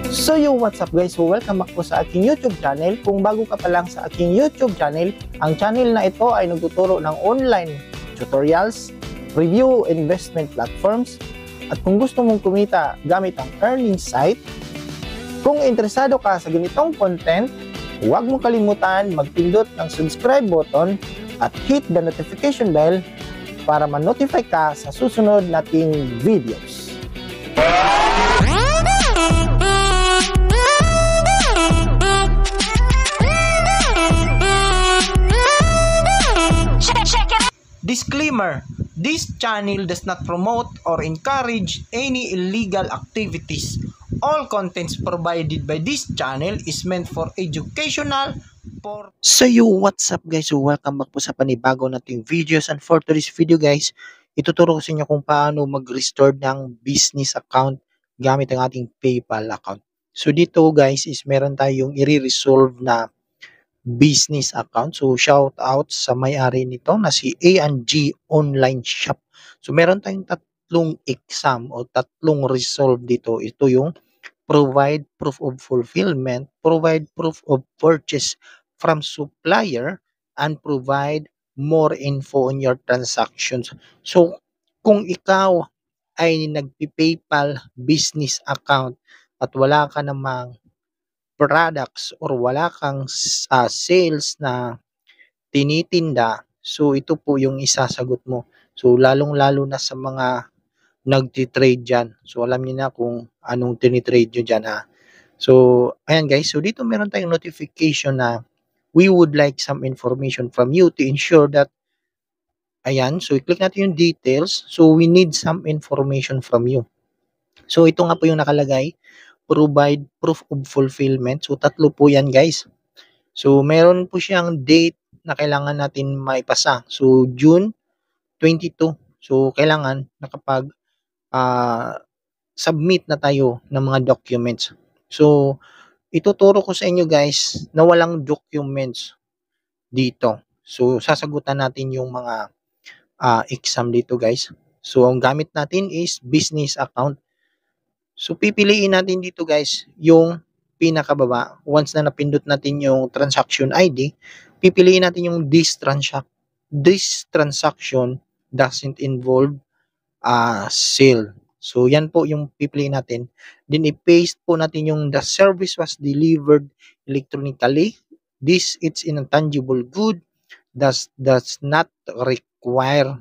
So what's up guys? So welcome back po sa aking YouTube channel. Kung bago ka pa lang sa aking YouTube channel, ang channel na ito ay nagtuturo ng online tutorials, review investment platforms, at kung gusto mong kumita gamit ang earning site, kung interesado ka sa ganitong content, huwag mong kalimutan magpindot ng subscribe button at hit the notification bell para ma-notify ka sa susunod nating videos. Disclaimer: this channel does not promote or encourage any illegal activities. All contents provided by this channel is meant for educational purposes. So what's up guys? So welcome back po sa panibago nating videos, and for today's video guys, ituturo ko sa inyo kung paano mag-restore ng business account gamit ang ating PayPal account. So dito guys is meron tayong i-resolve na business account. So shout out sa may-ari nito na si A&G Online Shop. So meron tayong tatlong exam o tatlong resolve dito. Ito yung provide proof of fulfillment, provide proof of purchase from supplier, and provide more info on your transactions. So kung ikaw ay nagpi-PayPal business account at wala ka namang products or wala kang sales na tinitinda, so ito po yung isasagot mo. So lalong-lalo na sa mga nagti-trade dyan. So alam niyo na kung anong tinitrade nyo dyan ha. So ayan guys, so dito meron tayong notification na we would like some information from you to ensure that, ayan, so i-click natin yung details. So we need some information from you. So ito nga po yung nakalagay, provide proof of fulfillment. So tatlo po yan guys. So meron po siyang date na kailangan natin maipasa. So June 22. So kailangan nakapag submit na tayo ng mga documents. So ituturo ko sa inyo guys na walang documents dito. So sasagutan natin yung mga exam dito guys. So ang gamit natin is business account. So pipiliin natin dito guys yung pinakababa. Once na napindot natin yung transaction ID, pipiliin natin yung this transaction doesn't involve sale. So yan po yung pipiliin natin. Then i-paste po natin yung the service was delivered electronically. This it's intangible good does not require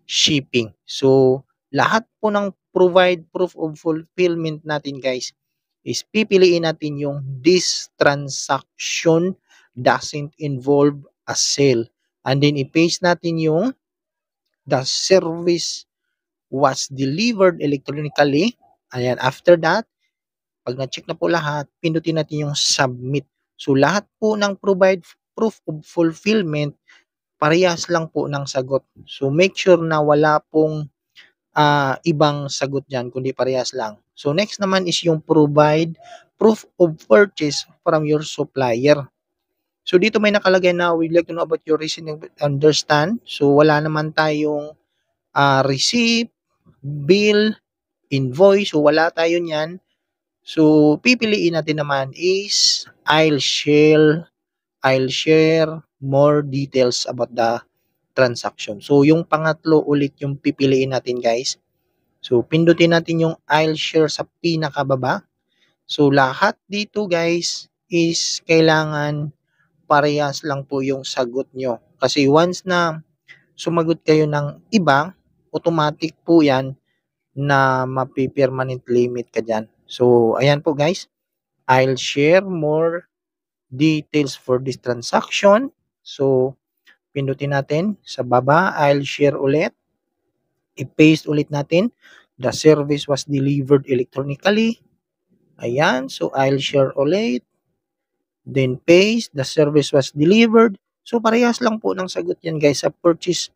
shipping. So lahat po ng provide proof of fulfillment natin guys is pipiliin natin yung this transaction doesn't involve a sale, and then i-paste natin yung the service was delivered electronically. Ayan, after that, pag na-check na po lahat, pindutin natin yung submit. So lahat po ng provide proof of fulfillment parehas lang po ng sagot. So make sure na wala pong ibang sagot dyan, kundi parehas lang. So next naman is yung provide proof of purchase from your supplier. So dito may nakalagay na we'd like to know about your receipt and understand. So wala naman tayong receipt, bill, invoice. So wala tayo niyan. So pipiliin natin naman is I'll share more details about the transaction. So yung pangatlo ulit yung pipiliin natin guys. So pindutin natin yung I'll share sa pinakababa. So lahat dito guys is kailangan parehas lang po yung sagot nyo. Kasi once na sumagot kayo ng iba, automatic po yan na mapi-permanent limit ka dyan. So ayan po guys, I'll share more details for this transaction. So pindutin natin sa baba, I'll share ulit. I-paste ulit natin. The service was delivered electronically. Ayan. So, I'll share ulit. Then, paste. The service was delivered. So, parehas lang po ng sagot yan guys sa purchase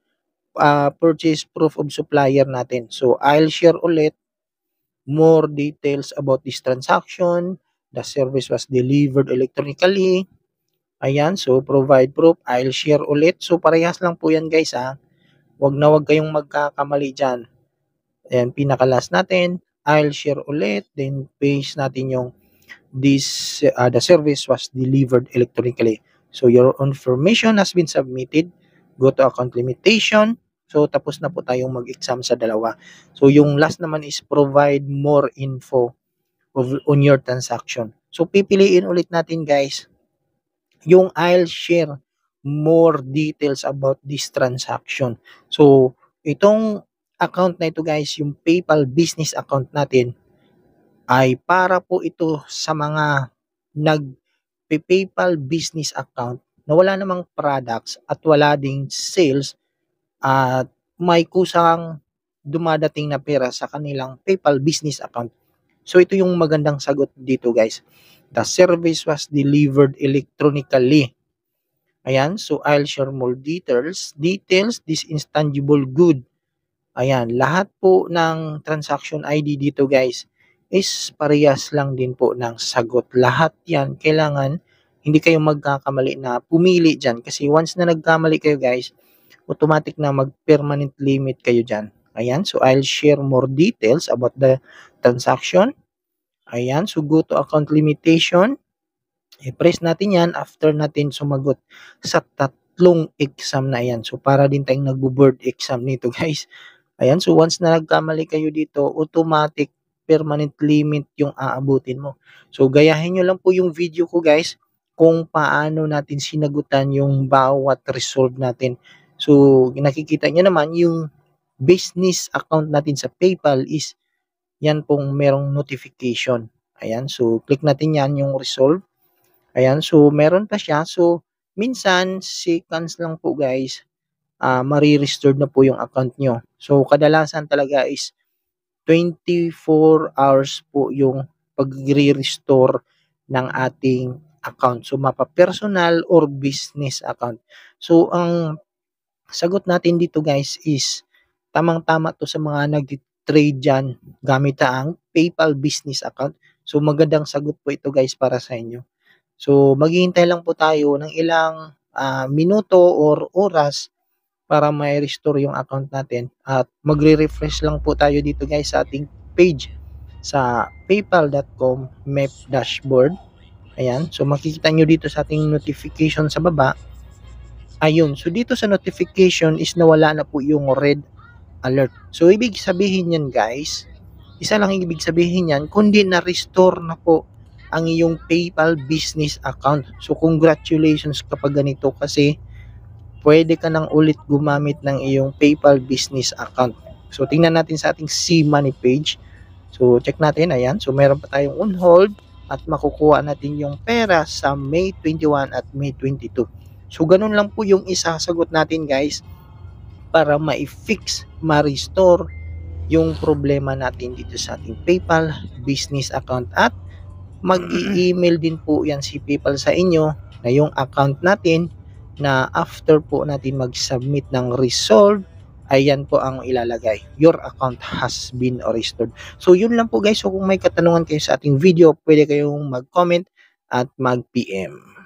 proof of supplier natin. So, I'll share ulit more details about this transaction. The service was delivered electronically. Ayan, so provide proof, I'll share ulit. So parehas lang po yan guys ha. Wag kayong magkakamali dyan. Ayan, pinaka-last natin, I'll share ulit. Then paste natin yung the service was delivered electronically. So your information has been submitted. Go to account limitation. So tapos na po tayong mag-exam sa dalawa. So yung last naman is provide more info on your transaction. So pipiliin ulit natin guys yung I'll share more details about this transaction. So itong account na ito guys, yung PayPal business account natin, ay para po ito sa mga nag-PayPal business account na wala namang products at wala ding sales at may kusang dumadating na pera sa kanilang PayPal business account. So ito yung magandang sagot dito guys. The service was delivered electronically. Ayan, so I'll share more details. This intangible good. Ayan, lahat po ng transaction ID dito guys is parehas lang din po ng sagot. Lahat yan, kailangan hindi kayo magkakamali na pumili dyan. Kasi once na nagkamali kayo guys, automatic na mag-permanent limit kayo dyan. Ayan, so I'll share more details about the transaction. Ayan, so go to account limitation. I-press natin yan after natin sumagot sa tatlong exam na yan. So para din tayong nagbo-board exam nito guys. Ayan, so once na nagkamali kayo dito, automatic permanent limit yung aabutin mo. So gayahin nyo lang po yung video ko guys kung paano natin sinagutan yung bawat resolve natin. So nakikita nyo naman yung business account natin sa PayPal is yan pong merong notification. Ayan, so click natin yan yung resolve. Ayan, so meron pa siya. So minsan seconds lang po guys, marirestored na po yung account nyo. So kadalasan talaga is 24 hours po yung pag-re-restore ng ating account. So mapa-personal or business account. So ang sagot natin dito guys is tamang-tama to sa mga nag-trade dyan gamit ang PayPal business account. So magandang sagot po ito guys para sa inyo. So maghihintay lang po tayo ng ilang minuto or oras para ma-restore yung account natin at magre-refresh lang po tayo dito guys sa ating page sa paypal.com MEP dashboard. Ayan, so makikita nyo dito sa ating notification sa baba. Ayun, so dito sa notification is nawala na po yung red alert. So ibig sabihin yan guys, isa lang ibig sabihin yan, kundi na-restore na po ang iyong PayPal business account. So congratulations kapag ganito kasi pwede ka nang ulit gumamit ng iyong PayPal business account. So tingnan natin sa ating C-Money page. So check natin, ayan. So meron pa tayong on hold at makukuha natin yung pera sa May 21 at May 22. So ganun lang po yung isasagot natin guys para ma-fix, ma-restore yung problema natin dito sa ating PayPal business account at mag-i-email din po yan si PayPal sa inyo na yung account natin na after po natin mag-submit ng resolve, ayan po ang ilalagay. Your account has been restored. So yun lang po guys. So kung may katanungan kayo sa ating video, pwede kayong mag-comment at mag-PM.